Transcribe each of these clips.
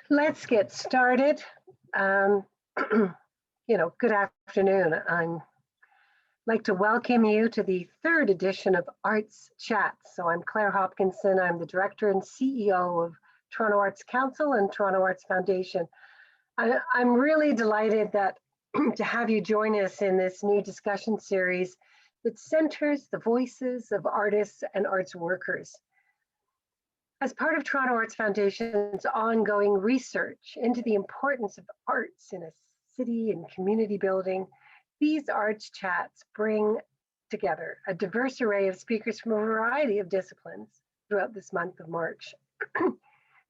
Let's get started. Um, good afternoon. I'd like to welcome you to the third edition of Arts Chats. So I'm Claire Hopkinson. I'm the director and CEO of Toronto Arts Council and Toronto Arts Foundation. I'm really delighted that to have you join us in this new discussion series that centers the voices of artists and arts workers. As part of Toronto Arts Foundation's ongoing research into the importance of arts in a city and community building, these arts chats bring together a diverse array of speakers from a variety of disciplines throughout this month of March.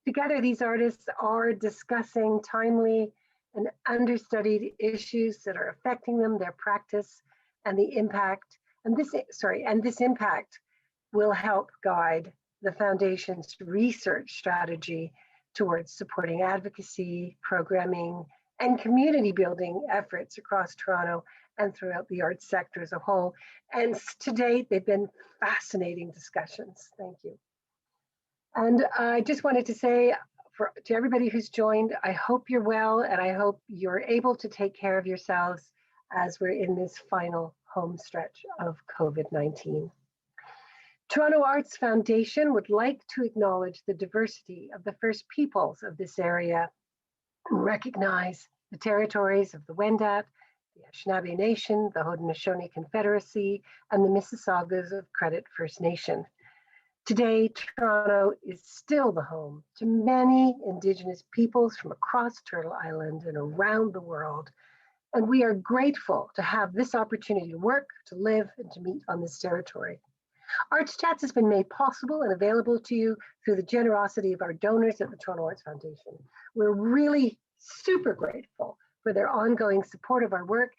Together, these artists are discussing timely and understudied issues that are affecting them, their practice, and the impact. And this impact will help guide the Foundation's research strategy towards supporting advocacy, programming, and community building efforts across Toronto and throughout the arts sector as a whole. And to date, they've been fascinating discussions. Thank you. And I just wanted to say to everybody who's joined, I hope you're well, and I hope you're able to take care of yourselves as we're in this final home stretch of COVID-19. Toronto Arts Foundation would like to acknowledge the diversity of the First Peoples of this area and recognize the territories of the Wendat, the Anishinaabe Nation, the Haudenosaunee Confederacy, and the Mississaugas of Credit First Nation. Today, Toronto is still the home to many Indigenous peoples from across Turtle Island and around the world, and we are grateful to have this opportunity to work, to live, and to meet on this territory. Arts Chats has been made possible and available to you through the generosity of our donors at the Toronto Arts Foundation. We're really super grateful for their ongoing support of our work,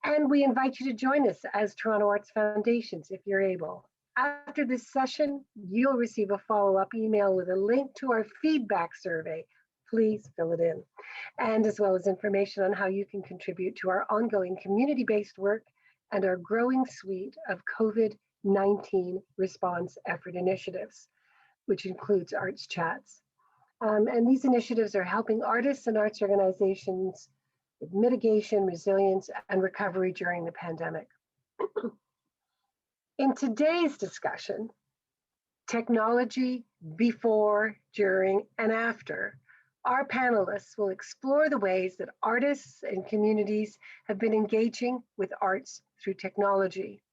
and we invite you to join us as Toronto Arts Foundations if you're able. After this session, you'll receive a follow-up email with a link to our feedback survey. Please fill it in, and as well as information on how you can contribute to our ongoing community-based work and our growing suite of COVID-19 response effort initiatives, which includes Arts Chats. And these initiatives are helping artists and arts organizations with mitigation, resilience, and recovery during the pandemic. In today's discussion, technology before, during, and after, our panelists will explore the ways that artists and communities have been engaging with arts through technology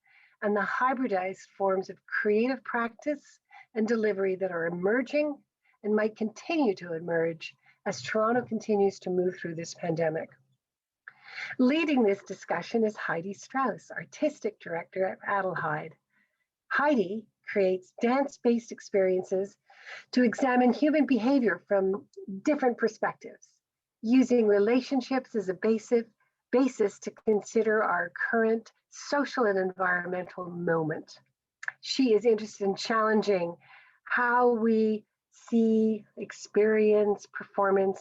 and the hybridized forms of creative practice and delivery that are emerging and might continue to emerge as Toronto continues to move through this pandemic. Leading this discussion is Heidi Strauss, Artistic Director at Adelheid. Heidi creates dance-based experiences to examine human behavior from different perspectives, using relationships as a basis to consider our current social and environmental moment. She is interested in challenging how we see, experience, performance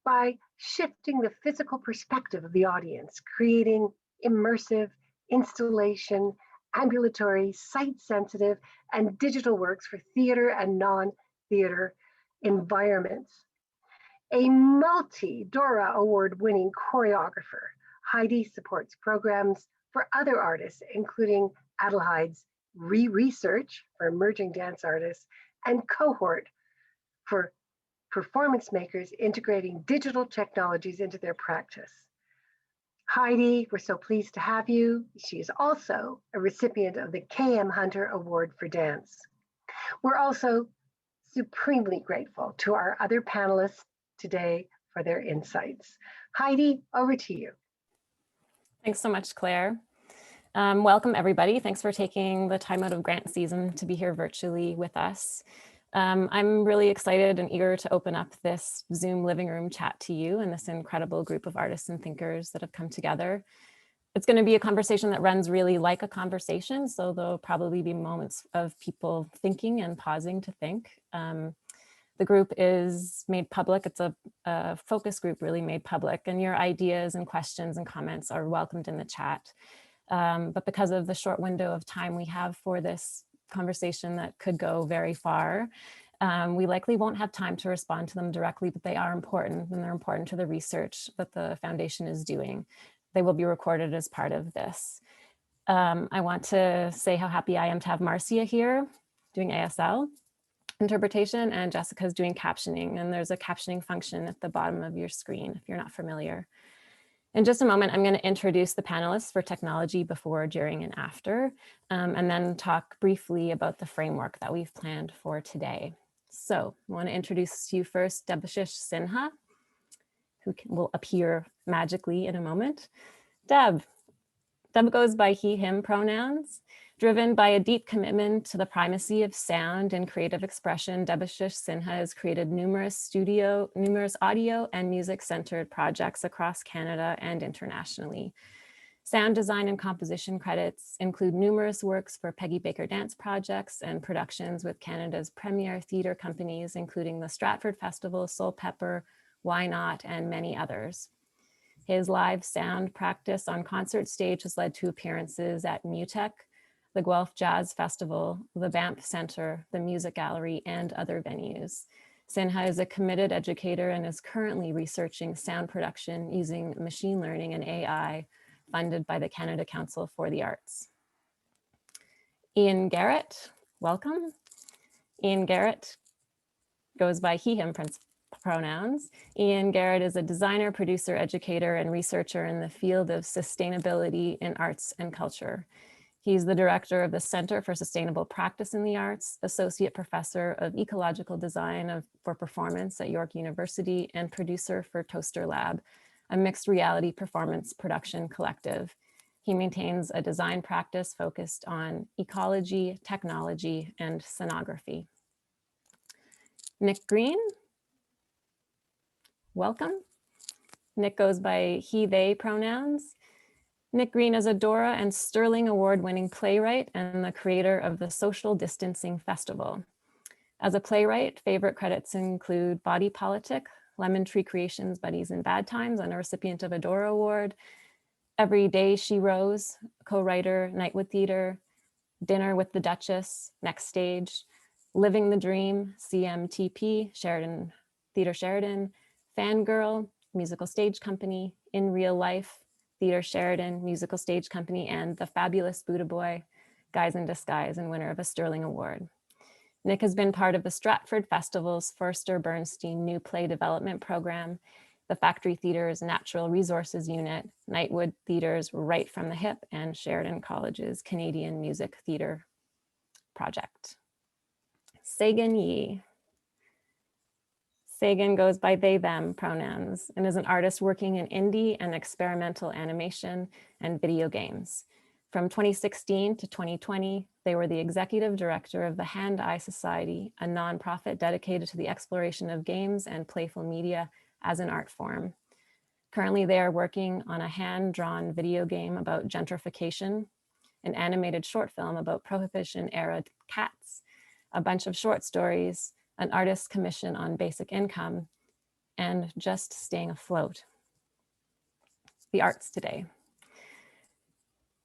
by shifting the physical perspective of the audience, creating immersive installation, ambulatory, site-sensitive, and digital works for theater and non-theater environments. A multi-Dora Award-winning choreographer, Heidi supports programs for other artists, including Adelheid's Research for emerging dance artists and Cohort for performance makers integrating digital technologies into their practice. Heidi, we're so pleased to have you. She is also a recipient of the K.M. Hunter Award for Dance. We're also supremely grateful to our other panelists today for their insights. Heidi, over to you. Thanks so much, Claire. Welcome, everybody. Thanks for taking the time out of grant season to be here virtually with us. I'm really excited and eager to open up this Zoom living room chat to you and this incredible group of artists and thinkers that have come together. It's going to be a conversation that runs really like a conversation, so there'll probably be moments of people thinking and pausing to think. The group is made public. It's a focus group really made public, and your ideas and questions and comments are welcomed in the chat. But because of the short window of time we have for this conversation that could go very far, We likely won't have time to respond to them directly, but they are important, and they're important to the research that the foundation is doing. They will be recorded as part of this. I want to say how happy I am to have Marcia here doing ASL interpretation, and Jessica's doing captioning, and there's a captioning function at the bottom of your screen if you're not familiar. In just a moment, I'm going to introduce the panelists for technology before, during, and after, and then talk briefly about the framework that we've planned for today. So I want to introduce you first, Debashish Sinha, who will appear magically in a moment. Deb goes by he, him pronouns. Driven by a deep commitment to the primacy of sound and creative expression, Debashish Sinha has created numerous audio and music-centered projects across Canada and internationally. Sound design and composition credits include numerous works for Peggy Baker Dance projects and productions with Canada's premier theatre companies, including the Stratford Festival, Soul Pepper, Why Not, and many others. His live sound practice on concert stage has led to appearances at MUTEC, the Guelph Jazz Festival, the Banff Center, the Music Gallery, and other venues. Sinha is a committed educator and is currently researching sound production using machine learning and AI, funded by the Canada Council for the Arts. Ian Garrett, welcome. Ian Garrett goes by he, him pronouns. Ian Garrett is a designer, producer, educator, and researcher in the field of sustainability in arts and culture. He's the director of the Center for Sustainable Practice in the Arts, associate professor of ecological design for performance at York University, and producer for Toaster Lab, a mixed reality performance production collective. He maintains a design practice focused on ecology, technology, and scenography. Nick Greene, welcome. Nick goes by he, they pronouns. Nick Greene is a Dora and Sterling Award-winning playwright and the creator of the Social Distancing Festival. As a playwright, favorite credits include Body Politic, Lemon Tree Creations, Buddies in Bad Times, and a recipient of a Dora Award, Every Day She Rose, co-writer, Nightwood Theatre, Dinner with the Duchess, Next Stage, Living the Dream, CMTP, Sheridan Theatre Sheridan, Fangirl, Musical Stage Company, In Real Life, Theatre Sheridan, Musical Stage Company, and The Fabulous Buddha Boy, Guys in Disguise, and winner of a Sterling Award. Nick has been part of the Stratford Festival's Forster Bernstein New Play Development Program, the Factory Theatre's Natural Resources Unit, Nightwood Theatre's Right from the Hip, and Sheridan College's Canadian Music Theatre Project. Sagan Yee. Sagan goes by they, them pronouns and is an artist working in indie and experimental animation and video games. From 2016 to 2020, they were the executive director of the Hand-Eye Society, a nonprofit dedicated to the exploration of games and playful media as an art form. Currently, they are working on a hand-drawn video game about gentrification, an animated short film about Prohibition-era cats, a bunch of short stories, an artist's commission on basic income, and just staying afloat. The arts today.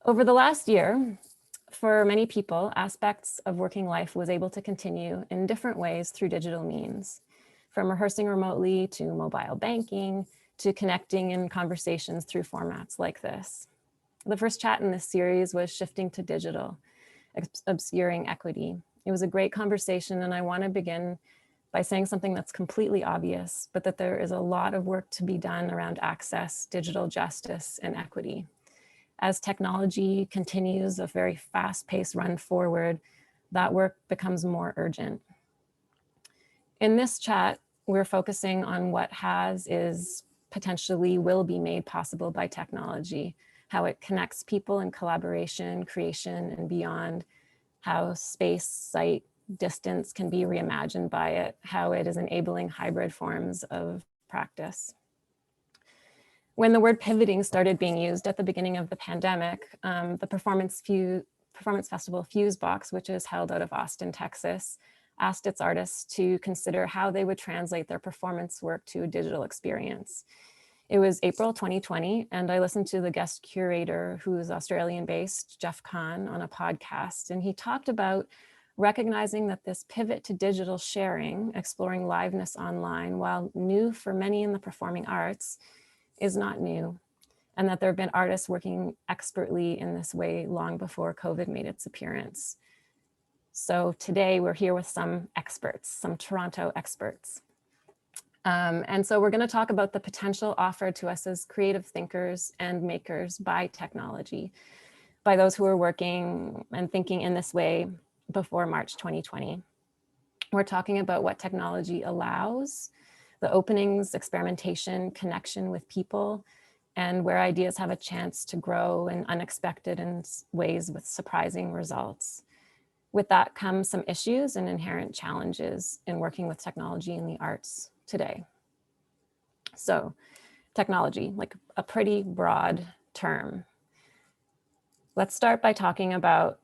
Over the last year, for many people, aspects of working life was able to continue in different ways through digital means, from rehearsing remotely to mobile banking, to connecting in conversations through formats like this. The first chat in this series was Shifting to Digital, Obscuring Equity. It was a great conversation, and I want to begin by saying something that's completely obvious, but that there is a lot of work to be done around access, digital justice, and equity. As technology continues a very fast-paced run forward, that work becomes more urgent. In this chat, we're focusing on what is, potentially will be made possible by technology, how it connects people in collaboration, creation, and beyond, how space, site, distance can be reimagined by it, how it is enabling hybrid forms of practice. When the word pivoting started being used at the beginning of the pandemic, the performance festival Fusebox, which is held out of Austin, Texas, asked its artists to consider how they would translate their performance work to a digital experience. It was April 2020, and I listened to the guest curator, who is Australian-based, Jeff Kahn, on a podcast, and he talked about recognizing that this pivot to digital sharing, exploring liveness online, while new for many in the performing arts, is not new, and that there have been artists working expertly in this way long before COVID made its appearance. So today we're here with some experts, some Toronto experts. And so we're going to talk about the potential offered to us as creative thinkers and makers by technology, by those who are working and thinking in this way before March 2020. We're talking about what technology allows, the openings, experimentation, connection with people, and where ideas have a chance to grow in unexpected ways with surprising results. With that comes some issues and inherent challenges in working with technology in the arts today. So technology, like a pretty broad term. Let's start by talking about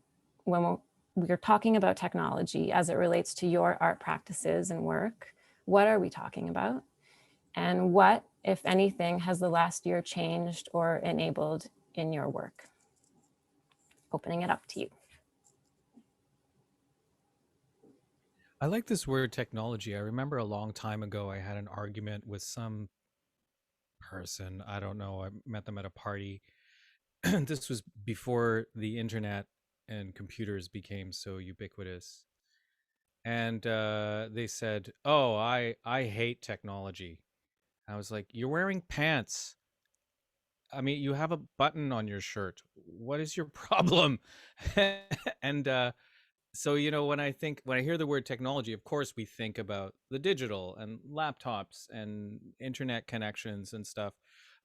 when we're talking about technology as it relates to your art practices and work. What are we talking about? And what, if anything, has the last year changed or enabled in your work? Opening it up to you. I like this word technology. I remember a long time ago, I had an argument with some person. I don't know. I met them at a party. This was before the internet and computers became so ubiquitous. And they said, "Oh, I hate technology." I was like, "You're wearing pants. I mean, you have a button on your shirt. What is your problem?" And so, you know, when I hear the word technology, of course, we think about the digital and laptops and internet connections and stuff.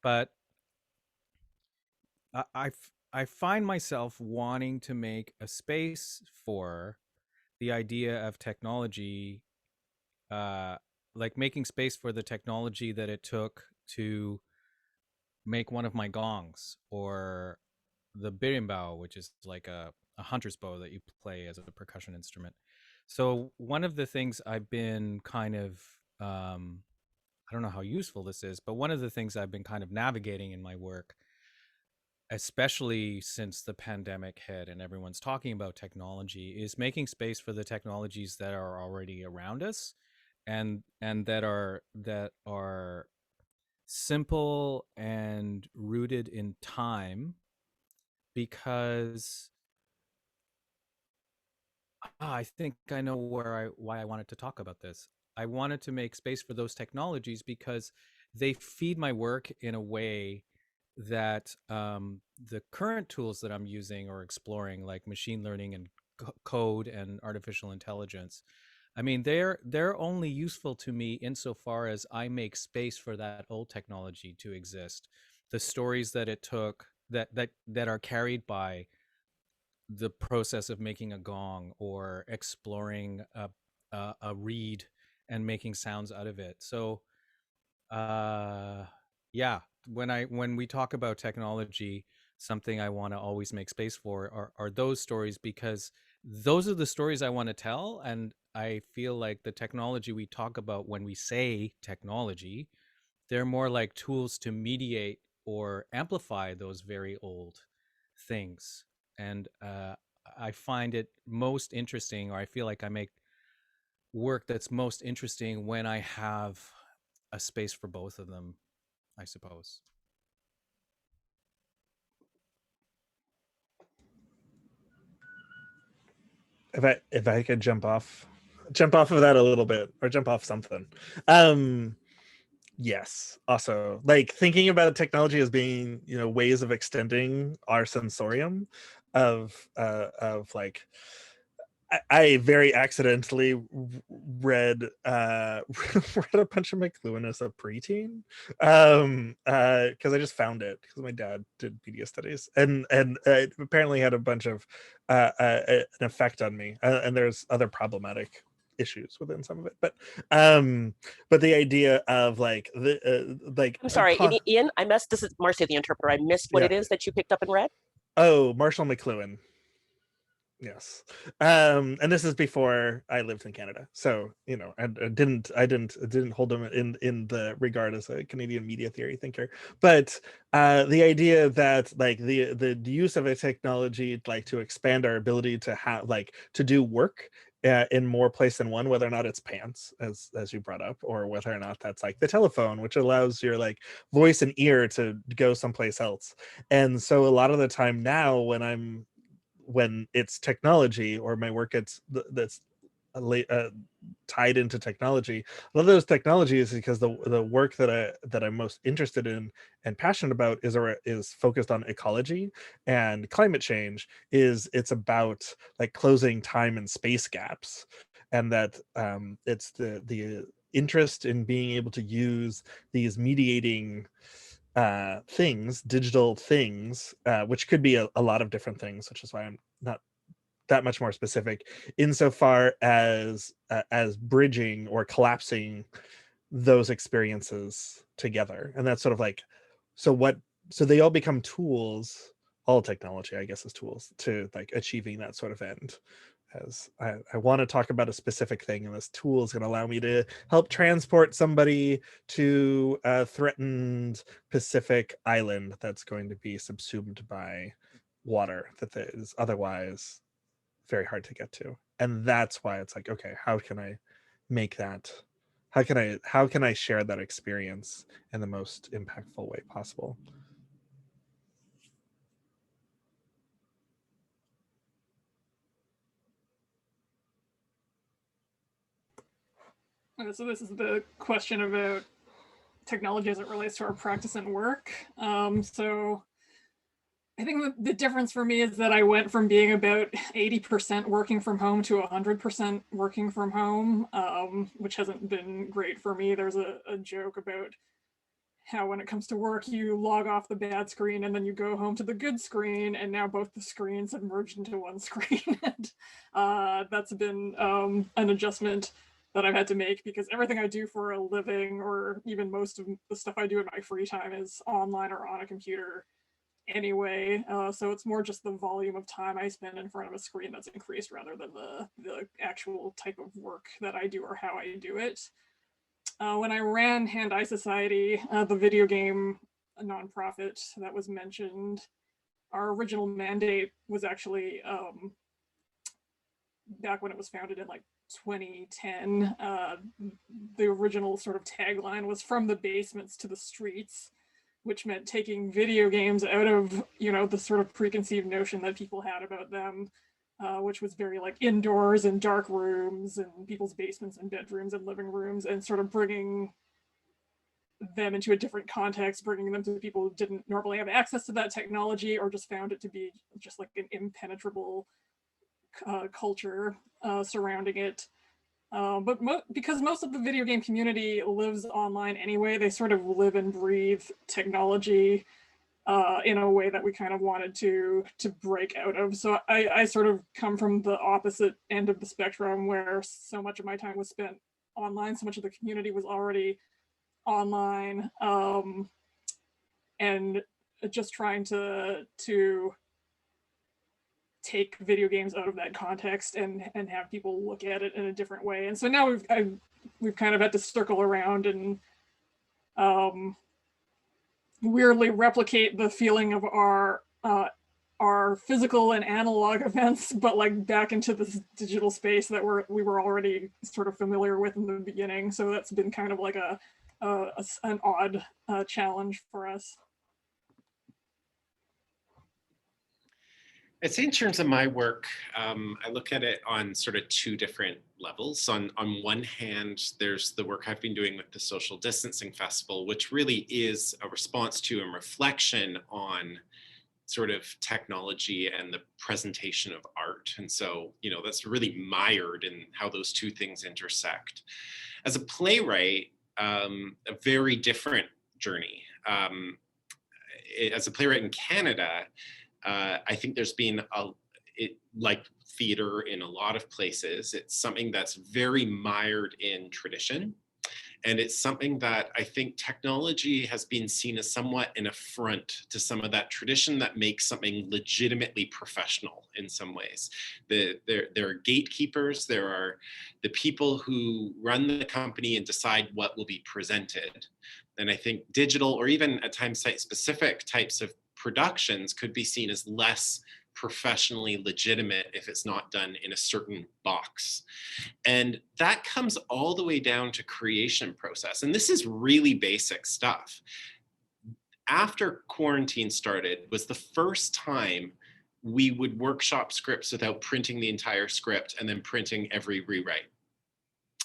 But I find myself wanting to make a space for the idea of technology, like making space for the technology that it took to make one of my gongs, or the berimbau, which is like a hunter's bow that you play as a percussion instrument. So one of the things I've been kind of, I don't know how useful this is, but one of the things I've been kind of navigating in my work, especially since the pandemic hit and everyone's talking about technology, is making space for the technologies that are already around us, and that are simple and rooted in time, because I think I know why I wanted to talk about this. I wanted to make space for those technologies because they feed my work in a way that the current tools that I'm using or exploring, like machine learning and code and artificial intelligence, I mean, they're only useful to me insofar as I make space for that old technology to exist. The stories that it took, that are carried by the process of making a gong, or exploring a reed and making sounds out of it. So yeah, when we talk about technology, something I want to always make space for are those stories, because those are the stories I want to tell. And I feel like the technology we talk about when we say technology, they're more like tools to mediate or amplify those very old things. And I find it most interesting, or I feel like I make work that's most interesting when I have a space for both of them, I suppose. If I could jump off of that a little bit, or jump off something. Yes. Also, like, thinking about technology as being, you know, ways of extending our sensorium of like, I very accidentally read read a bunch of McLuhan as a preteen, because I just found it because my dad did media studies, and it apparently had a bunch of an effect on me, and there's other problematic issues within some of it, but the idea of like I'm sorry, Ian, I missed, this is Marcy the interpreter, I missed what it is that you picked up and read. Oh, Marshall McLuhan. Yes. And this is before I lived in Canada. So, you know, I didn't hold him in the regard as a Canadian media theory thinker. But the idea that like the use of a technology like to expand our ability to have like to do work in more place than one, whether or not it's pants, as you brought up, or whether or not that's like the telephone, which allows your like voice and ear to go someplace else. And so a lot of the time now when it's technology or my work that's tied into technology, a lot of those technologies, because the work that I'm most interested in and passionate about is focused on ecology and climate change. It's about like closing time and space gaps, and that it's the interest in being able to use these mediating digital things, which could be a lot of different things, which is why I'm not that much more specific, insofar as bridging or collapsing those experiences together. And that's sort of like, so they all become tools. All technology, I guess, is tools to like achieving that sort of end. As I want to talk about a specific thing, and this tool is going to allow me to help transport somebody to a threatened Pacific island that's going to be subsumed by water that is otherwise very hard to get to. And that's why it's like, okay, how can I make that? How can I share that experience in the most impactful way possible? So this is the question about technology as it relates to our practice and work. So I think the difference for me is that I went from being about 80% working from home to 100% working from home, which hasn't been great for me. There's a joke about how when it comes to work, you log off the bad screen and then you go home to the good screen, and now both the screens have merged into one screen. And that's been an adjustment that I've had to make, because everything I do for a living, or even most of the stuff I do in my free time, is online or on a computer anyway. So it's more just the volume of time I spend in front of a screen that's increased, rather than the actual type of work that I do or how I do it. When I ran Hand-Eye Society, the video game nonprofit that was mentioned, our original mandate was actually back when it was founded in like 2010. The original sort of tagline was "From the basements to the streets," which meant taking video games out of, you know, the sort of preconceived notion that people had about them, which was very like indoors and dark rooms and people's basements and bedrooms and living rooms, and sort of bringing them into a different context, bringing them to people who didn't normally have access to that technology, or just found it to be just like an impenetrable culture surrounding it. But because most of the video game community lives online anyway, they sort of live and breathe technology in a way that we kind of wanted to break out of. So I sort of come from the opposite end of the spectrum, where so much of my time was spent online, so much of the community was already online, and just trying to take video games out of that context and have people look at it in a different way. And so now we've kind of had to circle around and weirdly replicate the feeling of our physical and analog events, but like back into this digital space that we were already sort of familiar with in the beginning. So that's been kind of like an odd challenge for us. I'd say in terms of my work, I look at it on sort of two different levels. On one hand, there's the work I've been doing with the Social Distancing Festival, which really is a response to and reflection on sort of technology and the presentation of art. And so, you know, that's really mired in how those two things intersect. As a playwright, a very different journey. As a playwright in Canada, I think there's been like theater in a lot of places, it's something that's very mired in tradition. And it's something that I think technology has been seen as somewhat an affront to some of that tradition that makes something legitimately professional in some ways. There are gatekeepers, there are the people who run the company and decide what will be presented. And I think digital or even at times site-specific types of productions could be seen as less professionally legitimate if it's not done in a certain box. And that comes all the way down to creation process. And this is really basic stuff. After quarantine started was the first time we would workshop scripts without printing the entire script and then printing every rewrite.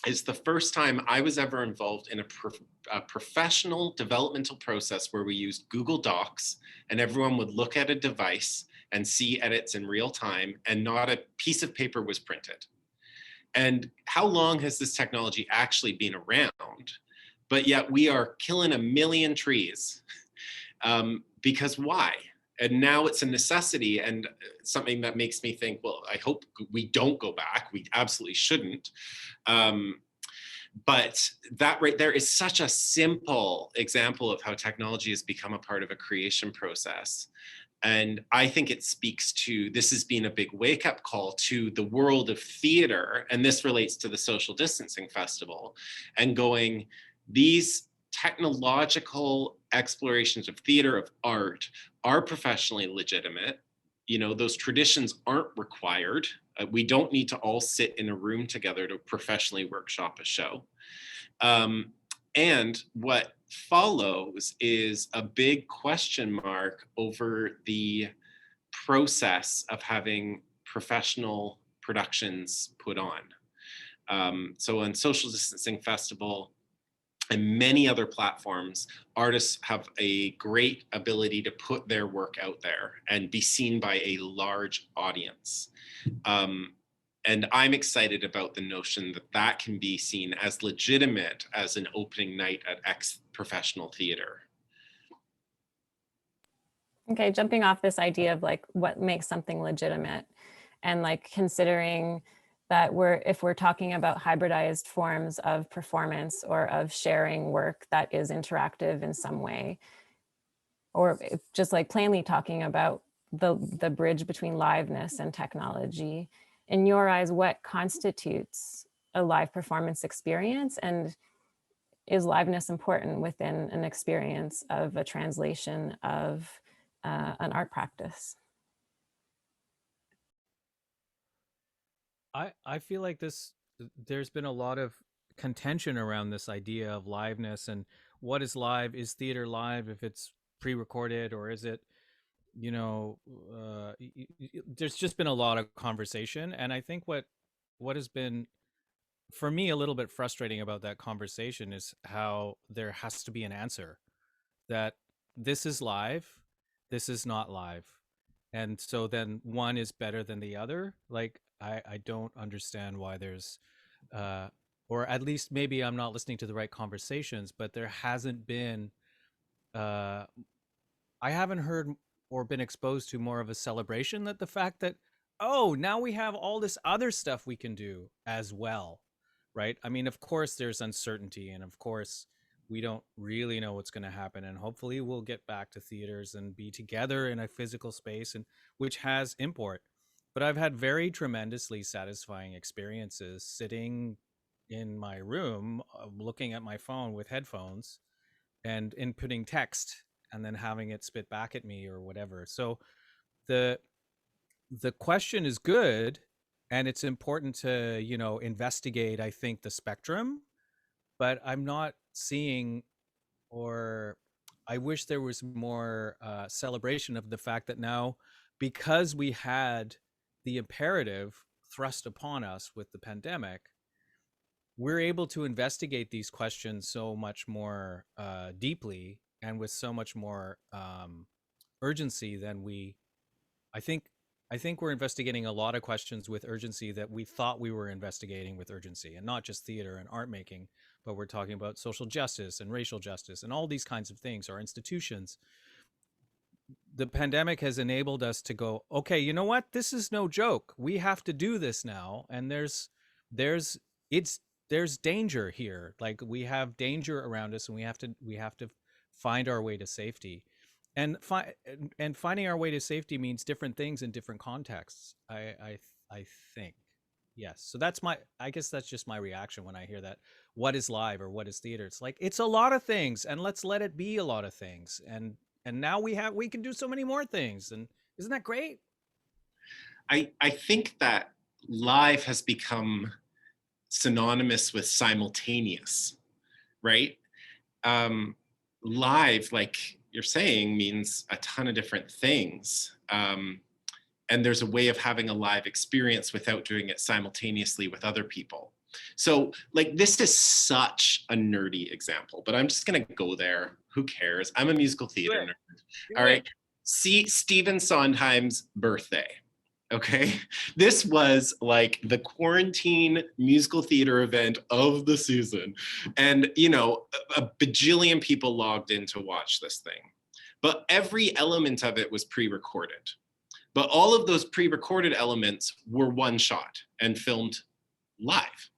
It's the first time I was ever involved in a professional developmental process where we used Google Docs and everyone would look at a device and see edits in real time and not a piece of paper was printed. And how long has this technology actually been around? But yet we are killing a million trees because why? And now it's a necessity and something that makes me think, well, I hope we don't go back. We absolutely shouldn't. But that right there is such a simple example of how technology has become a part of a creation process. And I think it speaks to, this has been a big wake-up call to the world of theater, and this relates to the Social Distancing Festival, and going, these technological explorations of theater, of art, are professionally legitimate. You know, those traditions aren't required. We don't need to all sit in a room together to professionally workshop a show. And what follows is a big question mark over the process of having professional productions put on. So on Social Distancing Festival and many other platforms, artists have a great ability to put their work out there and be seen by a large audience. And I'm excited about the notion that that can be seen as legitimate as an opening night at X professional theater. Okay, jumping off this idea of like what makes something legitimate and like considering that if we're talking about hybridized forms of performance or of sharing work that is interactive in some way, or just like plainly talking about the bridge between liveness and technology, in your eyes, what constitutes a live performance experience, and is liveness important within an experience of a translation of an art practice? I feel like there's been a lot of contention around this idea of liveness and what is live. Is theater live if it's pre-recorded, or is it, you know, there's just been a lot of conversation. And I think what has been, for me, a little bit frustrating about that conversation is how there has to be an answer that this is live, this is not live. And so then one is better than the other. Like, I don't understand why there's, or at least maybe I'm not listening to the right conversations, but there hasn't been, I haven't heard or been exposed to more of a celebration that the fact that, oh, now we have all this other stuff we can do as well, right? I mean, of course there's uncertainty, and of course we don't really know what's going to happen, and hopefully we'll get back to theaters and be together in a physical space, and which has import. But I've had very tremendously satisfying experiences sitting in my room, looking at my phone with headphones and inputting text and then having it spit back at me or whatever. So the question is good, and it's important to, you know, investigate, I think, the spectrum, but I'm not seeing, or I wish there was more celebration of the fact that now, because we had the imperative thrust upon us with the pandemic, we're able to investigate these questions so much more deeply and with so much more urgency than I think we're investigating a lot of questions with urgency that we thought we were investigating with urgency, and not just theater and art making, but we're talking about social justice and racial justice and all these kinds of things, our institutions. The pandemic has enabled us to go, okay, you know what? This is no joke. We have to do this now. And it's there's danger here. Like we have danger around us, and we have to find our way to safety. And finding our way to safety means different things in different contexts. I think. Yes. So I guess that's just my reaction when I hear that. What is live or what is theater? It's like, it's a lot of things, and let's let it be a lot of things. And now we can do so many more things. And isn't that great? I think that live has become synonymous with simultaneous, right? Live, like you're saying, means a ton of different things. And there's a way of having a live experience without doing it simultaneously with other people. So like, this is such a nerdy example, but I'm just gonna go there. Who cares? I'm a musical theater nerd. All right. See Stephen Sondheim's Birthday. Okay. This was like the quarantine musical theater event of the season. And, you know, a bajillion people logged in to watch this thing. But every element of it was pre-recorded. But all of those pre-recorded elements were one shot and filmed live.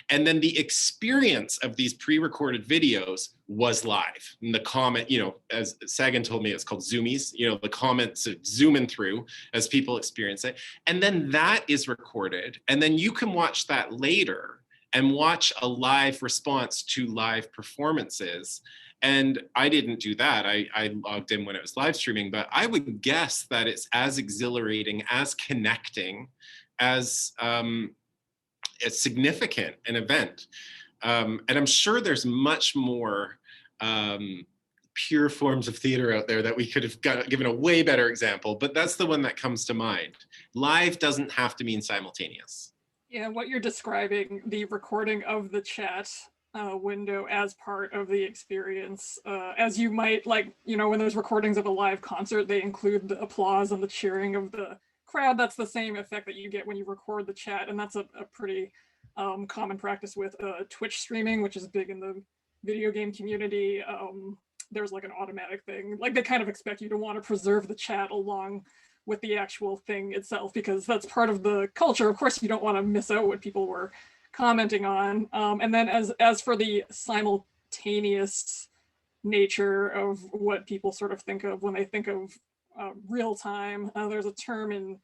And then the experience of these pre-recorded videos was live. And the comment, you know, as Sagan told me, it's called zoomies, you know, the comments zooming through as people experience it. And then that is recorded. And then you can watch that later and watch a live response to live performances. And I didn't do that. I logged in when it was live streaming, but I would guess that it's as exhilarating, as connecting, as significant an event. And I'm sure there's much more pure forms of theater out there that we could have given a way better example, but that's the one that comes to mind. Live doesn't have to mean simultaneous. Yeah, what you're describing, the recording of the chat window as part of the experience, as you might, like, you know, when there's recordings of a live concert, they include the applause and the cheering of the crowd. That's the same effect that you get when you record the chat, and that's a pretty common practice with Twitch streaming, which is big in the video game community. There's like an automatic thing, like they kind of expect you to want to preserve the chat along with the actual thing itself, because that's part of the culture. Of course, you don't want to miss out what people were commenting on. And then as for the simultaneous nature of what people sort of think of when they think of real time, there's a term in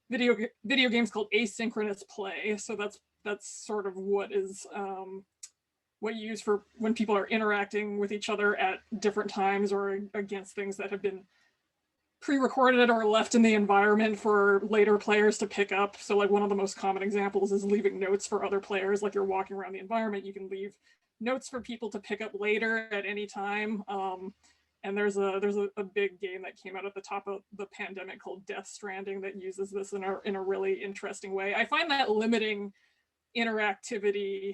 video games called asynchronous play. So that's sort of what is what you use for when people are interacting with each other at different times or against things that have been pre-recorded or left in the environment for later players to pick up. So like one of the most common examples is leaving notes for other players. Like you're walking around the environment, you can leave notes for people to pick up later at any time. And there's a big game that came out at the top of the pandemic called Stranding that uses this in a really interesting way. I find that limiting interactivity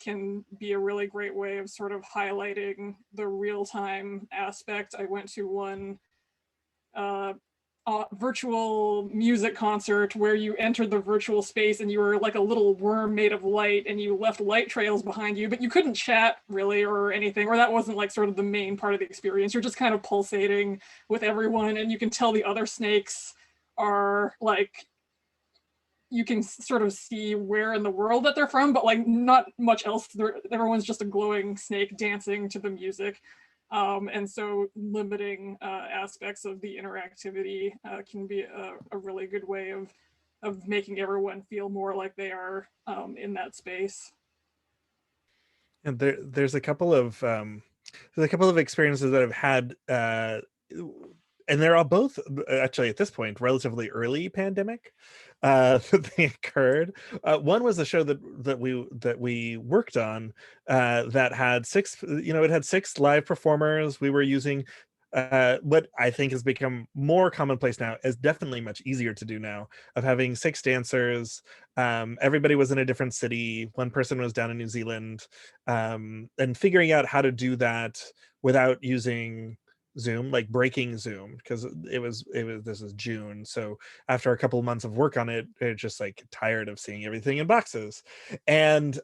can be a really great way of sort of highlighting the real-time aspect. I went to one virtual music concert where you entered the virtual space and you were like a little worm made of light and you left light trails behind you, but you couldn't chat really or anything, or that wasn't like sort of the main part of the experience. You're just kind of pulsating with everyone, and you can tell the other snakes are like, you can sort of see where in the world that they're from, but like not much else. Everyone's just a glowing snake dancing to the music. And so limiting aspects of the interactivity can be a really good way of making everyone feel more like they are in that space. And there's a couple of experiences that I've had, and they're all both actually at this point relatively early pandemic that they occurred. One was a show that we worked on that had it had 6 live performers. We were using what I think has become more commonplace now, is definitely much easier to do now, of having 6 dancers. Everybody was in a different city. One person was down in New Zealand, and figuring out how to do that without using Zoom, like breaking Zoom, because this is June, so after a couple of months of work on it, it's just like tired of seeing everything in boxes. And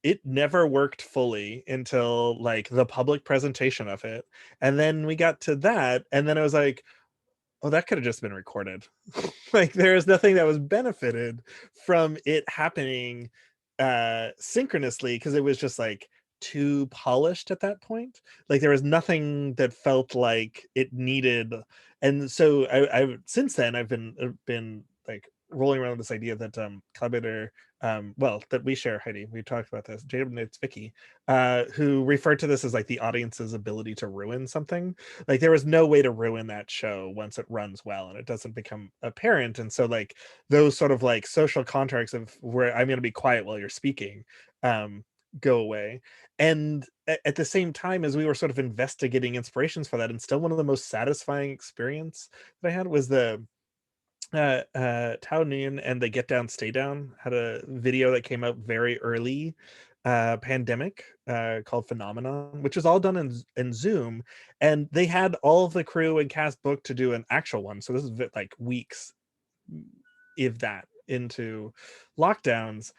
it never worked fully until like the public presentation of it, and then we got to that, and then I was like, oh, that could have just been recorded. Like there is nothing that was benefited from it happening synchronously, because it was just like too polished at that point. Like there was nothing that felt like it needed. And so I've since then I've been like rolling around with this idea that collaborator well, that we share, Heidi, we talked about this, Jacob, it's Vicky, who referred to this as like the audience's ability to ruin something. Like there was no way to ruin that show once it runs well and it doesn't become apparent. And so like those sort of like social contracts of where I'm going to be quiet while you're speaking go away. And at the same time as we were sort of investigating inspirations for that, and still one of the most satisfying experience that I had was the Tao Nguyen and the Get Down Stay Down had a video that came out very early pandemic called Phenomenon, which was all done in Zoom, and they had all of the crew and cast booked to do an actual one. So this is like weeks, if that, into lockdowns.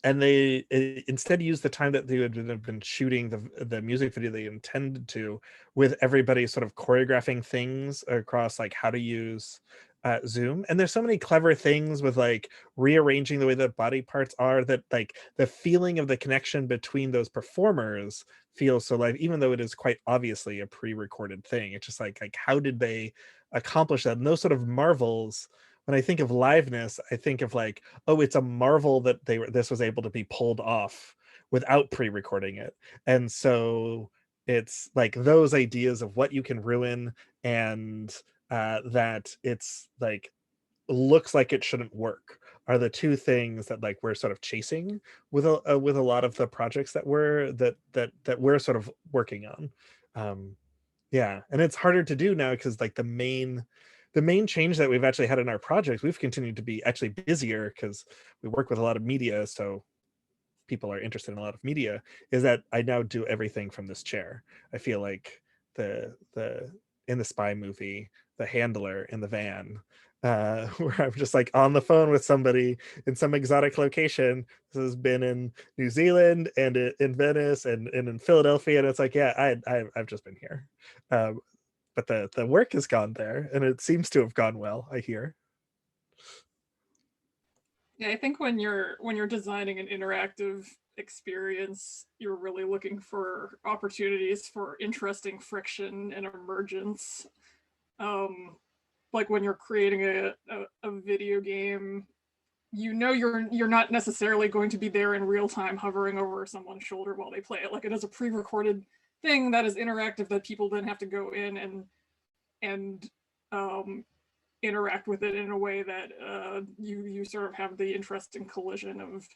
And they instead used the time that they had been shooting the music video they intended to, with everybody sort of choreographing things across like how to use Zoom. And there's so many clever things with like rearranging the way that body parts are, that like the feeling of the connection between those performers feels so live, even though it is quite obviously a pre-recorded thing. It's just like how did they accomplish that? And those sort of marvels, when I think of liveness, I think of like, oh, it's a marvel that this was able to be pulled off without pre-recording it. And so it's like those ideas of what you can ruin, and that it's like looks like it shouldn't work, are the two things that like we're sort of chasing with a lot of the projects that we're sort of working on. Yeah, and it's harder to do now because like the main change that we've actually had in our projects, we've continued to be actually busier because we work with a lot of media, so people are interested in a lot of media, is that I now do everything from this chair. I feel like the in the spy movie, the handler in the van, where I'm just like on the phone with somebody in some exotic location. This has been in New Zealand and in Venice and in Philadelphia, and it's like, yeah, I've just been here. But the work has gone there, and it seems to have gone well, I hear. Yeah, I think when you're designing an interactive experience, you're really looking for opportunities for interesting friction and emergence. Like when you're creating a video game, you know you're not necessarily going to be there in real time hovering over someone's shoulder while they play it. Like it is a pre-recorded thing that is interactive that people then have to go in and interact with it in a way that you sort of have the interesting collision of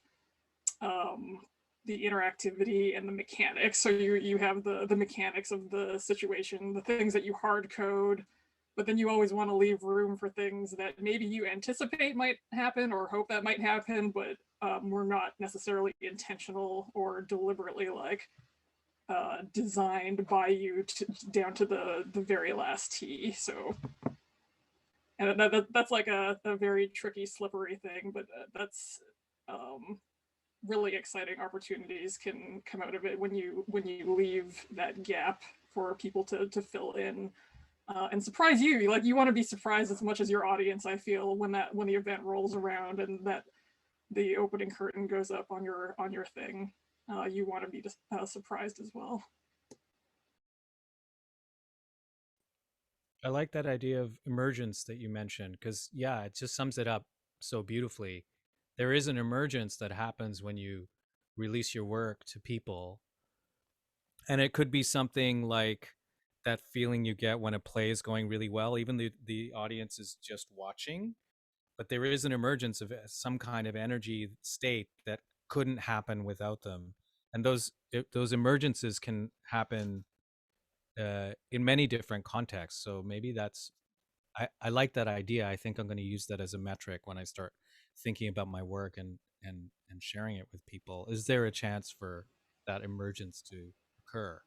the interactivity and the mechanics. So you have the mechanics of the situation, the things that you hard code, but then you always want to leave room for things that maybe you anticipate might happen or hope that might happen, but were not necessarily intentional or deliberately like designed by you down to the very last T. So, and that's like a very tricky, slippery thing, but that's really exciting opportunities can come out of it when you leave that gap for people to fill in and surprise you. Like you want to be surprised as much as your audience, I feel, when the event rolls around and that the opening curtain goes up on your thing. You want to be surprised as well. I like that idea of emergence that you mentioned, because yeah, it just sums it up so beautifully. There is an emergence that happens when you release your work to people, and it could be something like that feeling you get when a play is going really well, even the audience is just watching, but there is an emergence of some kind of energy state that couldn't happen without them. And those emergences can happen in many different contexts. So maybe that's, I like that idea. I think I'm going to use that as a metric when I start thinking about my work and sharing it with people. Is there a chance for that emergence to occur?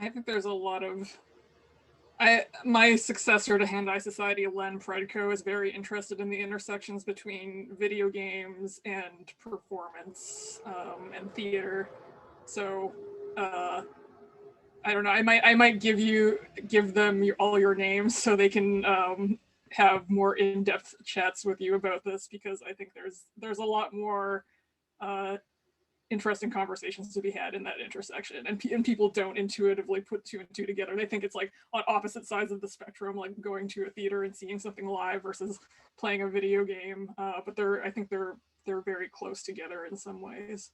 I think there's a lot of my successor to Hand-Eye Society, Len Predko, is very interested in the intersections between video games and performance and theater. So I don't know. I might give them all your names so they can have more in-depth chats with you about this, because I think there's a lot more interesting conversations to be had in that intersection, and people don't intuitively put two and two together. They think it's like on opposite sides of the spectrum, like going to a theater and seeing something live versus playing a video game. But I think they're very close together in some ways.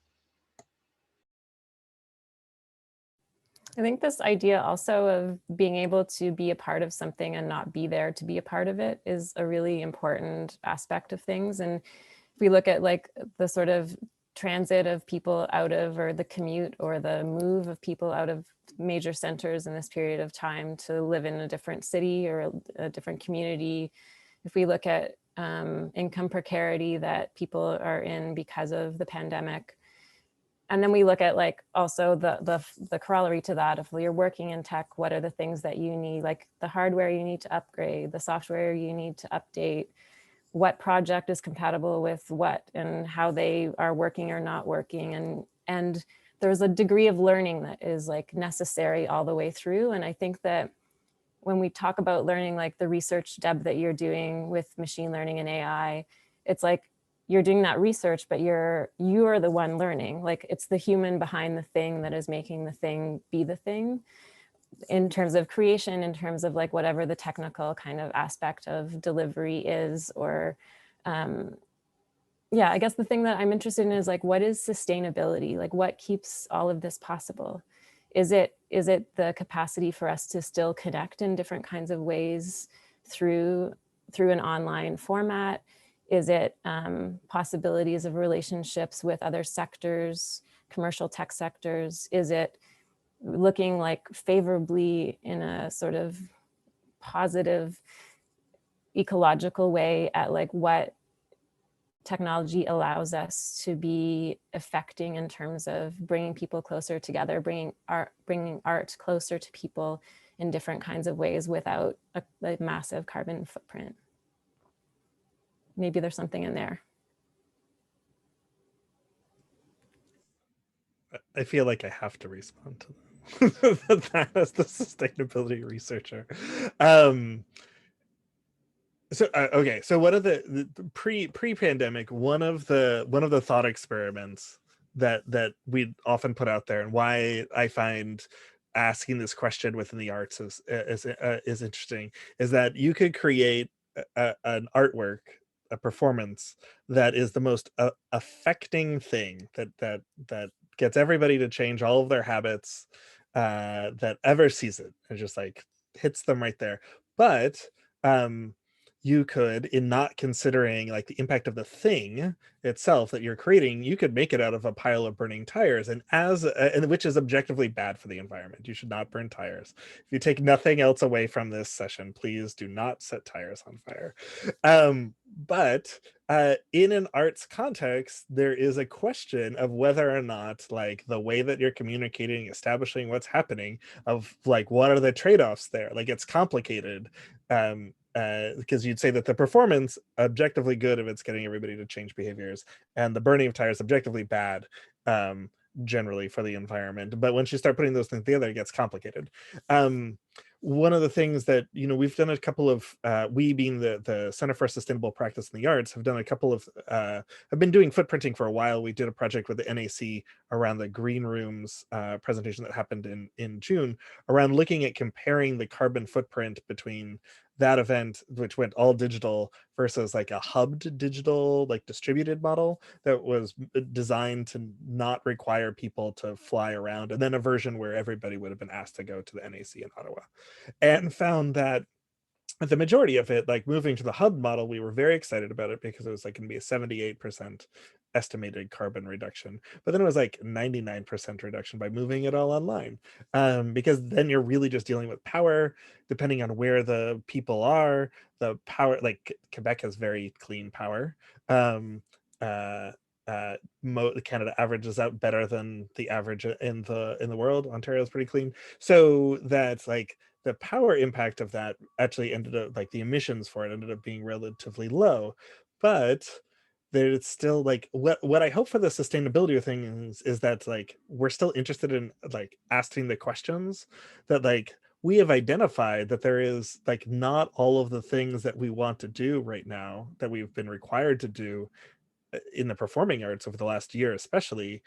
I think this idea also of being able to be a part of something and not be there to be a part of it is a really important aspect of things. And if we look at like the sort of transit of people out of, or the commute or the move of people out of major centers in this period of time to live in a different city or a different community, if we look at income precarity that people are in because of the pandemic, and then we look at like also the corollary to that, if you're working in tech, what are the things that you need, like the hardware you need to upgrade, the software you need to update, what project is compatible with what, and how they are working or not working. And there's a degree of learning that is like necessary all the way through. And I think that when we talk about learning, like the research, Deb, that you're doing with machine learning and AI, it's like you're doing that research, but you're the one learning. Like it's the human behind the thing that is making the thing be the thing, in terms of creation, in terms of like whatever the technical kind of aspect of delivery is, or yeah, I guess the thing that I'm interested in is like, what is sustainability? Like what keeps all of this possible? Is it the capacity for us to still connect in different kinds of ways through an online format? Is it possibilities of relationships with other sectors, commercial tech sectors? Is it looking like favorably in a sort of positive ecological way at like what technology allows us to be affecting in terms of bringing people closer together, bringing art closer to people in different kinds of ways without a massive carbon footprint. Maybe there's something in there. I feel like I have to respond to that as the sustainability researcher. Okay, so one of the pre-pandemic, one of the thought experiments that we often put out there, and why I find asking this question within the arts is interesting, is that you could create an artwork, a performance that is the most affecting thing that gets everybody to change all of their habits, that ever sees it. It just like hits them right there. But you could, in not considering like the impact of the thing itself that you're creating, you could make it out of a pile of burning tires, and which is objectively bad for the environment. You should not burn tires. If you take nothing else away from this session, please do not set tires on fire. But in an arts context, there is a question of whether or not like the way that you're communicating, establishing what's happening, of like what are the trade-offs there. Like it's complicated. Because you'd say that the performance objectively good if it's getting everybody to change behaviors, and the burning of tires objectively bad generally for the environment. But once you start putting those things together, it gets complicated. One of the things that we've done a couple of we being the Center for Sustainable Practice in the Arts have done a couple of have been doing footprinting for a while. We did a project with the NAC around the Green Rooms presentation that happened in June, around looking at comparing the carbon footprint between that event, which went all digital, versus like a hubbed digital, like distributed model that was designed to not require people to fly around, and then a version where everybody would have been asked to go to the NAC in Ottawa, and found that the majority of it, like moving to the hub model, we were very excited about it because it was like going to be a 78% estimated carbon reduction, but then it was like 99% reduction by moving it all online, because then you're really just dealing with power, depending on where the people are. The power, like Quebec has very clean power. Canada averages out better than the average in the world. Ontario is pretty clean, so that's like the power impact of that actually ended up, like the emissions for it ended up being relatively low. But there's still like what I hope for the sustainability thing is that like we're still interested in like asking the questions that like we have identified that there is like not all of the things that we want to do right now that we've been required to do in the performing arts over the last year especially,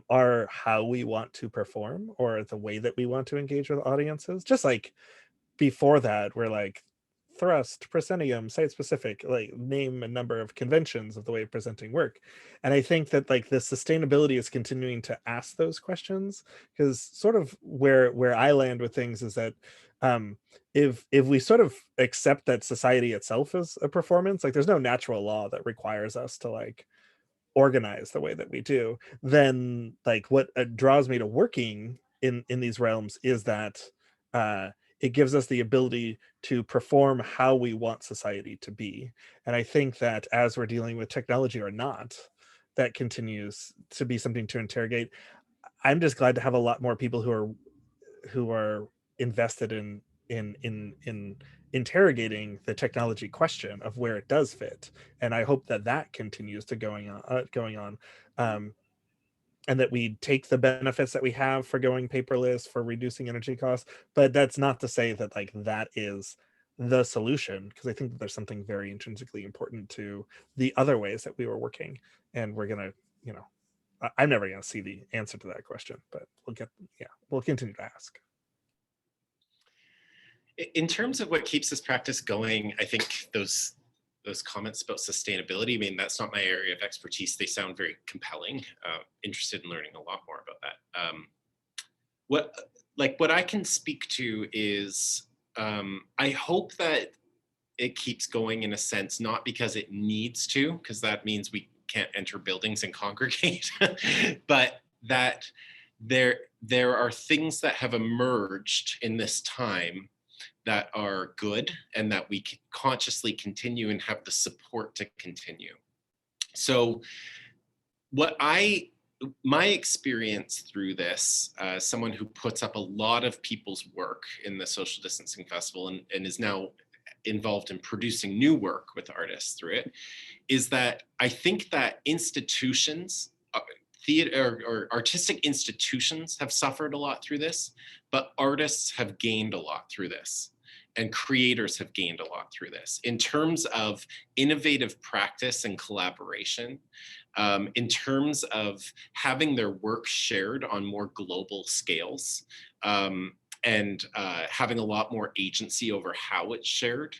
are how we want to perform or the way that we want to engage with audiences. Just like before that, we're like thrust, proscenium, site specific, like name a number of conventions of the way of presenting work. And I think that like the sustainability is continuing to ask those questions, because sort of where I land with things is that if we sort of accept that society itself is a performance, like there's no natural law that requires us to like organize the way that we do, then like what draws me to working in these realms is that it gives us the ability to perform how we want society to be. And I think that as we're dealing with technology or not, that continues to be something to interrogate. I'm just glad to have a lot more people who are invested in interrogating the technology question of where it does fit, and I hope that that continues to going on, and that we take the benefits that we have for going paperless, for reducing energy costs. But that's not to say that like that is the solution, because I think that there's something very intrinsically important to the other ways that we were working, and we're gonna, you know, I'm never gonna see the answer to that question, but we'll continue to ask. In terms of what keeps this practice going, I think those comments about sustainability, I mean, that's not my area of expertise. They sound very compelling. Interested in learning a lot more about that. What I can speak to is I hope that it keeps going in a sense, not because it needs to, because that means we can't enter buildings and congregate, but that there are things that have emerged in this time that are good and that we can consciously continue and have the support to continue. So my experience through this, someone who puts up a lot of people's work in the Social Distancing Festival and is now involved in producing new work with artists through it, is that I think that institutions, theater or artistic institutions have suffered a lot through this, but artists have gained a lot through this. And creators have gained a lot through this in terms of innovative practice and collaboration, in terms of having their work shared on more global scales, and having a lot more agency over how it's shared,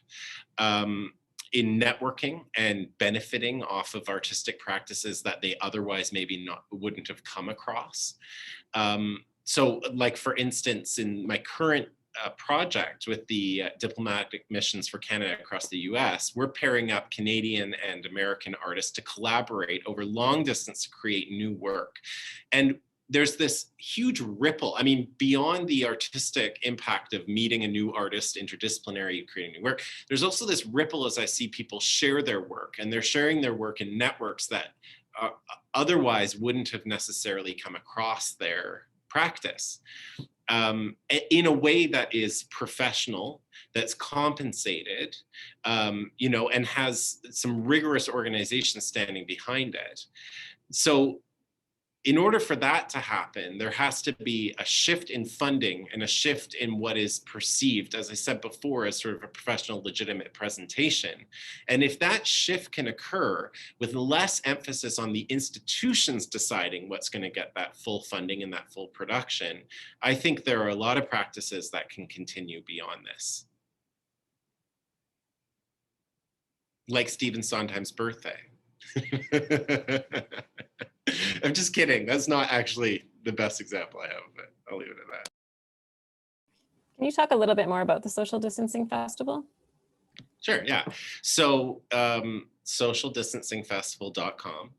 in networking and benefiting off of artistic practices that they otherwise maybe wouldn't have come across. So like, for instance, in my current project with the diplomatic missions for Canada across the US, we're pairing up Canadian and American artists to collaborate over long distance to create new work. And there's this huge ripple. I mean, beyond the artistic impact of meeting a new artist, interdisciplinary, creating new work, there's also this ripple as I see people share their work, and they're sharing their work in networks that otherwise wouldn't have necessarily come across their practice. In a way that is professional, that's compensated, and has some rigorous organization standing behind it. So in order for that to happen, there has to be a shift in funding and a shift in what is perceived, as I said before, as sort of a professional, legitimate presentation. And if that shift can occur with less emphasis on the institutions deciding what's going to get that full funding and that full production, I think there are a lot of practices that can continue beyond this. Like Stephen Sondheim's birthday. I'm just kidding. That's not actually the best example I have, but I'll leave it at that. Can you talk a little bit more about the Social Distancing Festival? Sure, yeah. So socialdistancingfestival.com.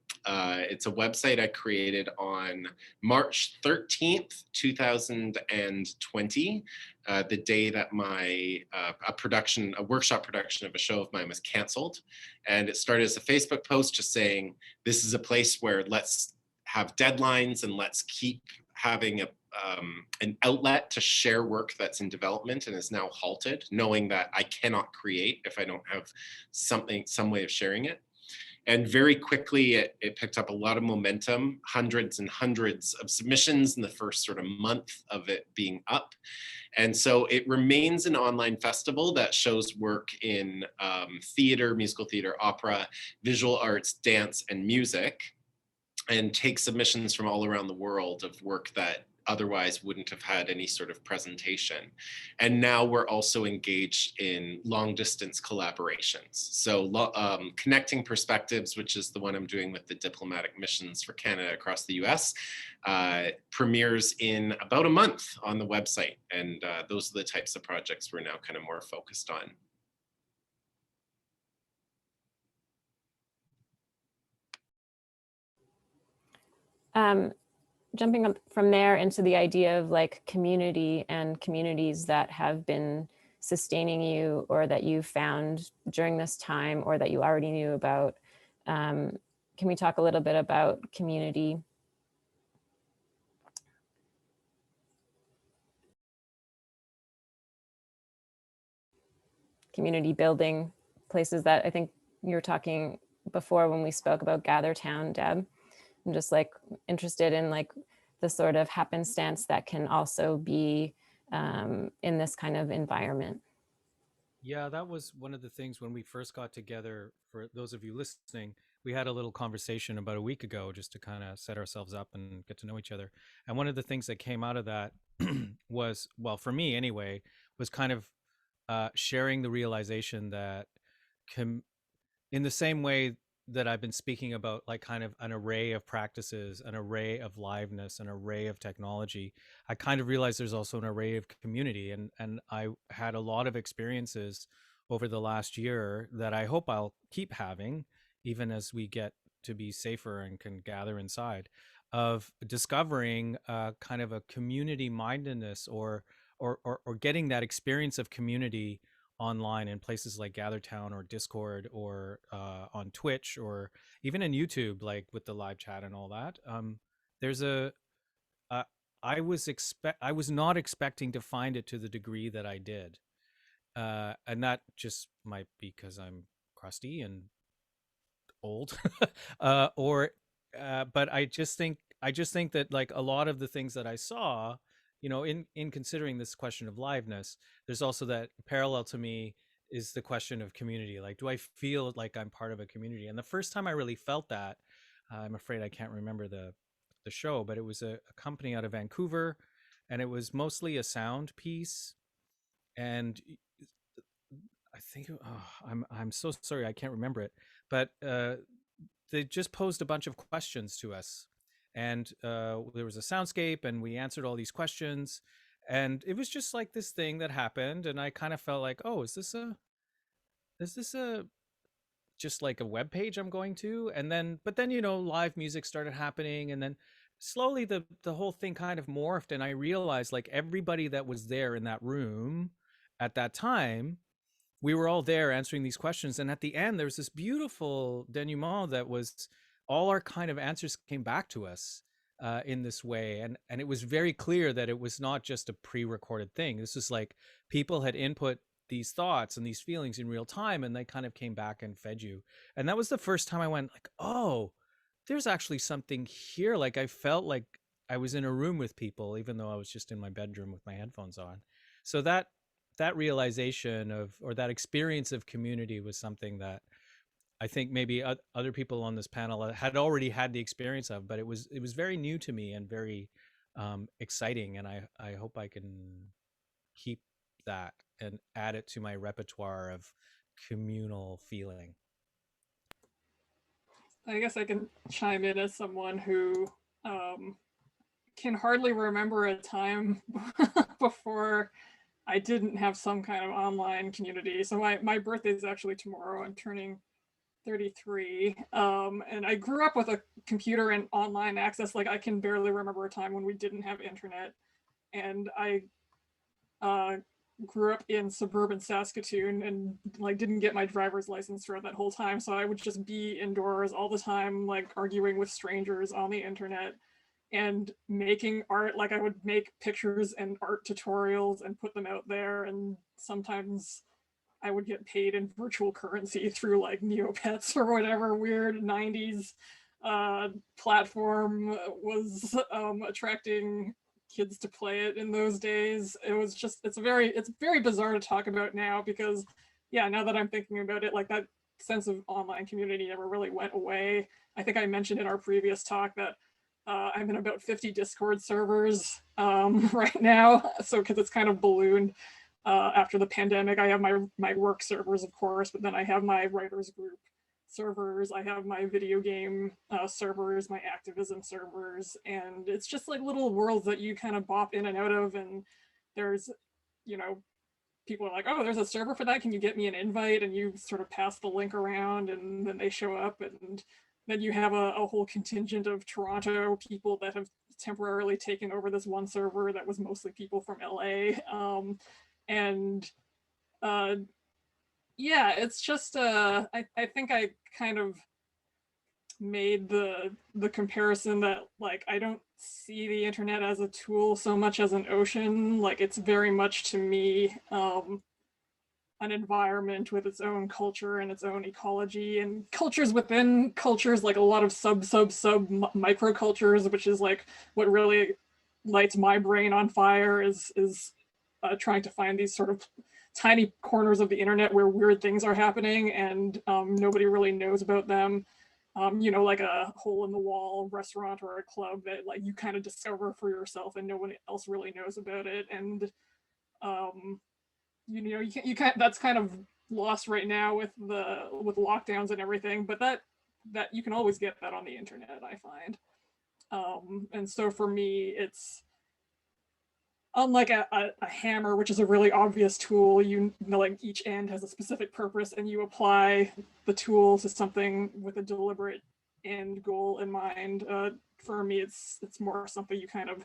It's a website I created on March 13th, 2020, the day that my a workshop production of a show of mine was canceled. And it started as a Facebook post just saying, this is a place where let's have deadlines and let's keep having an outlet to share work that's in development and is now halted, knowing that I cannot create if I don't have some way of sharing it. And very quickly, it picked up a lot of momentum, hundreds and hundreds of submissions in the first sort of month of it being up. And so it remains an online festival that shows work in theater, musical theater, opera, visual arts, dance, and music, and takes submissions from all around the world of work that otherwise wouldn't have had any sort of presentation. And now we're also engaged in long distance collaborations. So Connecting Perspectives, which is the one I'm doing with the diplomatic missions for Canada across the US, premieres in about a month on the website. And those are the types of projects we're now kind of more focused on. Jumping up from there into the idea of like community and communities that have been sustaining you or that you found during this time or that you already knew about. Can we talk a little bit about community? Community building, places that I think you were talking before when we spoke about Gathertown, Deb. I'm just like interested in like the sort of happenstance that can also be in this kind of environment. Yeah, that was one of the things when we first got together. For those of you listening, we had a little conversation about a week ago just to kind of set ourselves up and get to know each other. And one of the things that came out of that was, well, for me anyway, was kind of sharing the realization that in the same way that I've been speaking about, like kind of an array of practices, an array of liveness, an array of technology, I kind of realized there's also an array of community. And I had a lot of experiences over the last year that I hope I'll keep having, even as we get to be safer and can gather inside, of discovering kind of a community mindedness or getting that experience of community online in places like Gathertown or Discord or on Twitch or even in YouTube, like with the live chat and all that. There's I was not expecting to find it to the degree that I did, and that just might be because I'm crusty and old, but I just think that like a lot of the things that I saw, you know, in considering this question of liveness, there's also that parallel to me is the question of community. Like, do I feel like I'm part of a community? And the first time I really felt that, I'm afraid I can't remember the show, but it was a company out of Vancouver, and it was mostly a sound piece. And I think I'm so sorry I can't remember it, but they just posed a bunch of questions to us, and there was a soundscape, and we answered all these questions, and it was just like this thing that happened, and I kind of felt like, oh, is this a just like a web page I'm going to? And then, but then, you know, live music started happening, and then slowly the whole thing kind of morphed, and I realized like everybody that was there in that room at that time, we were all there answering these questions. And at the end, there's this beautiful denouement that was all our kind of answers came back to us in this way. And it was very clear that it was not just a pre-recorded thing. This was like people had input these thoughts and these feelings in real time, and they kind of came back and fed you. And that was the first time I went like, oh, there's actually something here. Like I felt like I was in a room with people, even though I was just in my bedroom with my headphones on. So that realization of, or that experience of community was something that I think maybe other people on this panel had already had the experience of, but it was very new to me and very exciting. And I hope I can keep that and add it to my repertoire of communal feeling. I guess I can chime in as someone who can hardly remember a time before I didn't have some kind of online community. So my birthday is actually tomorrow. I'm turning 33. And I grew up with a computer and online access. Like I can barely remember a time when we didn't have internet. And I grew up in suburban Saskatoon and like didn't get my driver's license throughout that whole time. So I would just be indoors all the time, like arguing with strangers on the internet and making art. Like I would make pictures and art tutorials and put them out there. And sometimes I would get paid in virtual currency through like Neopets or whatever weird 90s platform was attracting kids to play it in those days. It was just, it's very bizarre to talk about now because, yeah, now that I'm thinking about it, like that sense of online community never really went away. I think I mentioned in our previous talk that I'm in about 50 Discord servers right now. So, because it's kind of ballooned after the pandemic. I have my work servers, of course, but then I have my writers group servers, I have my video game servers, my activism servers, and it's just like little worlds that you kind of bop in and out of. And there's, you know, people are like, oh, there's a server for that, can you get me an invite? And you sort of pass the link around and then they show up, and then you have a whole contingent of Toronto people that have temporarily taken over this one server that was mostly people from LA. Yeah, it's just I think I kind of made the comparison that like I don't see the internet as a tool so much as an ocean. Like it's very much to me an environment with its own culture and its own ecology, and cultures within cultures, like a lot of sub microcultures, which is like what really lights my brain on fire is trying to find these sort of tiny corners of the internet where weird things are happening and nobody really knows about them. You know, like a hole in the wall restaurant or a club that like you kind of discover for yourself and no one else really knows about it. And you know, you can't, that's kind of lost right now with lockdowns and everything, but that you can always get that on the internet, I find. And so for me, it's unlike a hammer, which is a really obvious tool. You know, like each end has a specific purpose and you apply the tool to something with a deliberate end goal in mind. For me, it's more something you kind of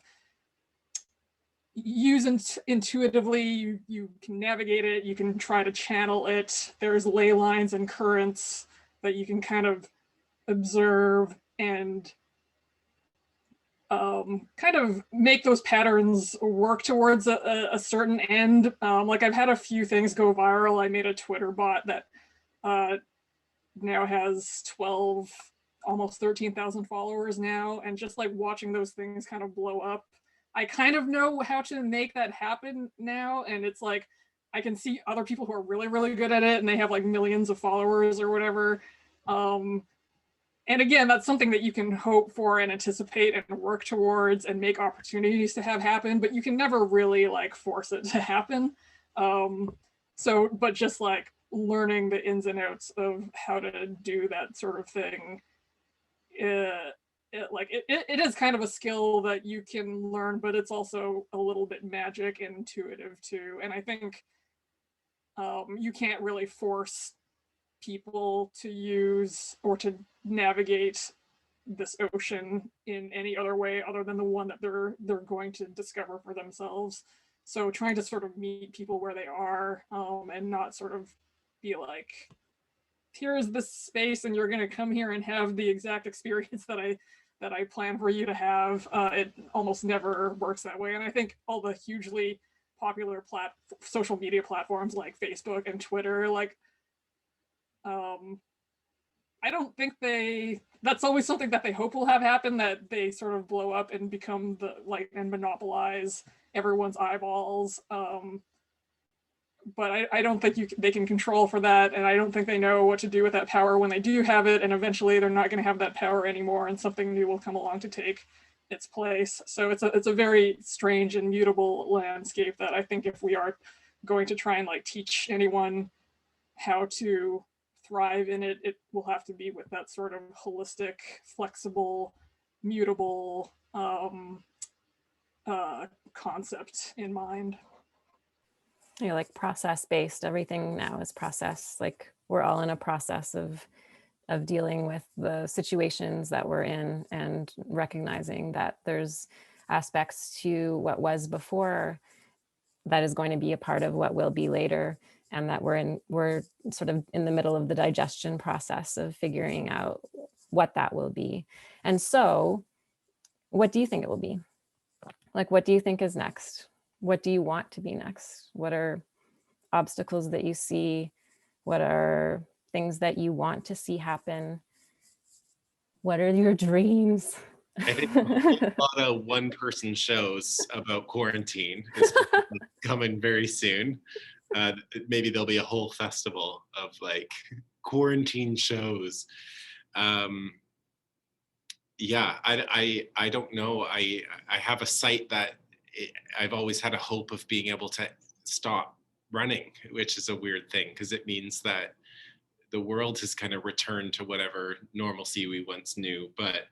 use intuitively. You can navigate it, you can try to channel it. There's ley lines and currents that you can kind of observe and kind of make those patterns work towards a certain end. Like I've had a few things go viral. I made a Twitter bot that now has 12, almost 13,000 followers now. And just like watching those things kind of blow up, I kind of know how to make that happen now. And it's like, I can see other people who are really, really good at it and they have like millions of followers or whatever. And again, that's something that you can hope for and anticipate and work towards and make opportunities to have happen, but you can never really like force it to happen. But just like learning the ins and outs of how to do that sort of thing, it is kind of a skill that you can learn, but it's also a little bit magic and intuitive too. And I think you can't really force people to use or to navigate this ocean in any other way other than the one that they're going to discover for themselves. So trying to sort of meet people where they are and not sort of be like, here's this space and you're going to come here and have the exact experience that I plan for you to have. It almost never works that way. And I think all the hugely popular social media platforms like Facebook and Twitter, like I don't think that's always something that they hope will have happen, that they sort of blow up and become and monopolize everyone's eyeballs. But I don't think they can control for that. And I don't think they know what to do with that power when they do have it. And eventually they're not going to have that power anymore and something new will come along to take its place. So it's a very strange and mutable landscape that I think if we are going to try and like teach anyone how to thrive in it, it will have to be with that sort of holistic, flexible, mutable concept in mind. You're like process-based. Everything now is process. Like we're all in a process of dealing with the situations that we're in and recognizing that there's aspects to what was before that is going to be a part of what will be later, and that we're sort of in the middle of the digestion process of figuring out what that will be. And so what do you think it will be? Like, what do you think is next? What do you want to be next? What are obstacles that you see? What are things that you want to see happen? What are your dreams? I think a whole lot of one-person shows about quarantine is coming very soon. Maybe there'll be a whole festival of like quarantine shows. Yeah, I don't know. I have a site that I've always had a hope of being able to stop running, which is a weird thing because it means that the world has kind of returned to whatever normalcy we once knew. But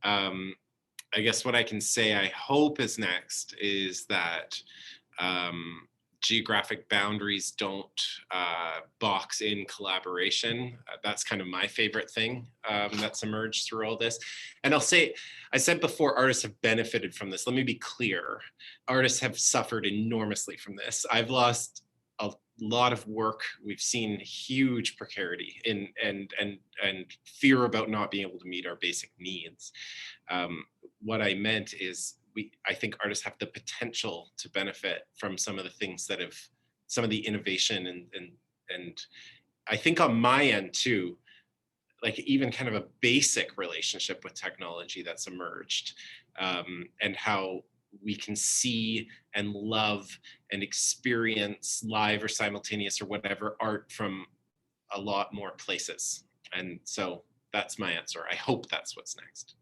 I guess what I can say I hope is next is that geographic boundaries don't box in collaboration. That's kind of my favorite thing that's emerged through all this. And I'll say, I said before, artists have benefited from this. Let me be clear. Artists have suffered enormously from this. I've lost a lot of work. We've seen huge precarity and fear about not being able to meet our basic needs. What I meant is I think artists have the potential to benefit from some of the things that have, some of the innovation and I think on my end too, like even kind of a basic relationship with technology that's emerged, and how we can see and love and experience live or simultaneous or whatever art from a lot more places. And so that's my answer. I hope that's what's next.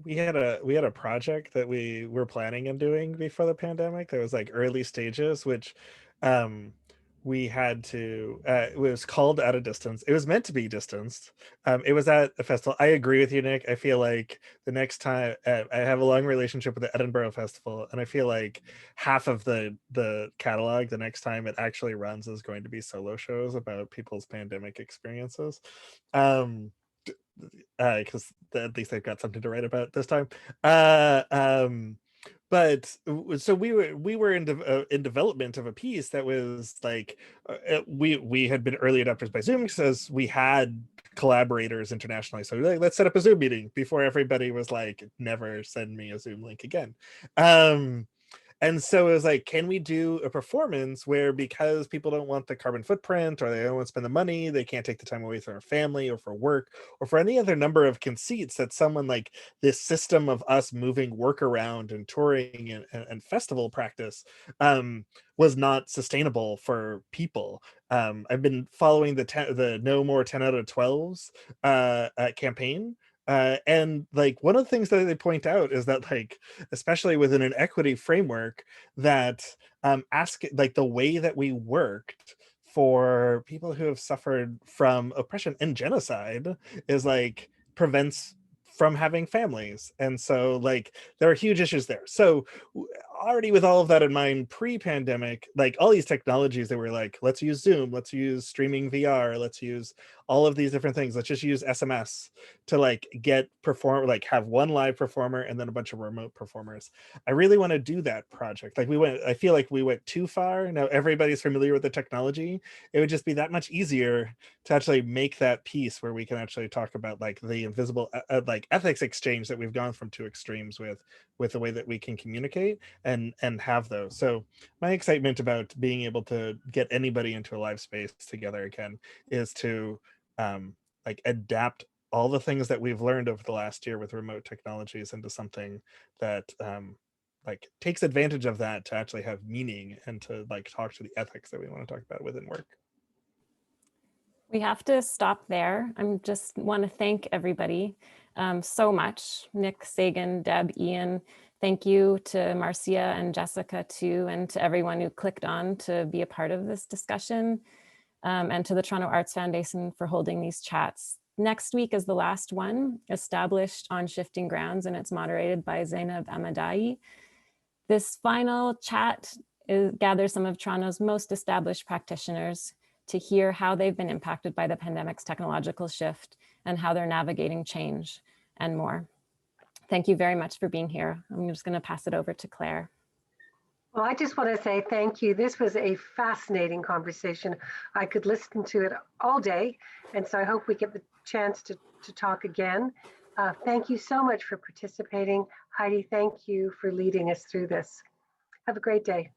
We had a project that we were planning on doing before the pandemic that was like early stages, which we had to it was called At a Distance. It was meant to be distanced. It was at a festival. I agree with you, Nick. I feel like the next time I have a long relationship with the Edinburgh Festival, and I feel like half of the catalog the next time it actually runs is going to be solo shows about people's pandemic experiences. Because at least they've got something to write about this time. But so we were in development of a piece that was like we had been early adopters by Zoom because we had collaborators internationally. So we were like, let's set up a Zoom meeting before everybody was like, never send me a Zoom link again. And so it was like, can we do a performance where, because people don't want the carbon footprint or they don't want to spend the money, they can't take the time away from their family or for work or for any other number of conceits, that someone like this system of us moving work around and touring and festival practice was not sustainable for people. I've been following the No More 10 out of 12s campaign. And like one of the things that they point out is that, like, especially within an equity framework, that ask like the way that we worked for people who have suffered from oppression and genocide is like prevents from having families. And so like there are huge issues there. So already with all of that in mind, pre-pandemic, like all these technologies that were like, let's use Zoom, let's use streaming VR, let's use all of these different things, let's just use SMS to like have one live performer and then a bunch of remote performers. I really want to do that project. Like I feel like we went too far. Now everybody's familiar with the technology. It would just be that much easier to actually make that piece where we can actually talk about like the invisible like ethics exchange that we've gone from two extremes with the way that we can communicate and have those. So my excitement about being able to get anybody into a live space together again is to like adapt all the things that we've learned over the last year with remote technologies into something that like takes advantage of that to actually have meaning and to like talk to the ethics that we want to talk about within work. We have to stop there. I just want to thank everybody so much. Nick, Sagan, Deb, Ian. Thank you to Marcia and Jessica too, and to everyone who clicked on to be a part of this discussion, and to the Toronto Arts Foundation for holding these chats. Next week is the last one, established on shifting grounds, and it's moderated by Zainab Amadai. This final chat gathers some of Toronto's most established practitioners to hear how they've been impacted by the pandemic's technological shift and how they're navigating change and more. Thank you very much for being here. I'm just going to pass it over to Claire. Well, I just want to say thank you. This was a fascinating conversation. I could listen to it all day, and so I hope we get the chance to talk again. Thank you so much for participating. Heidi, thank you for leading us through this. Have a great day.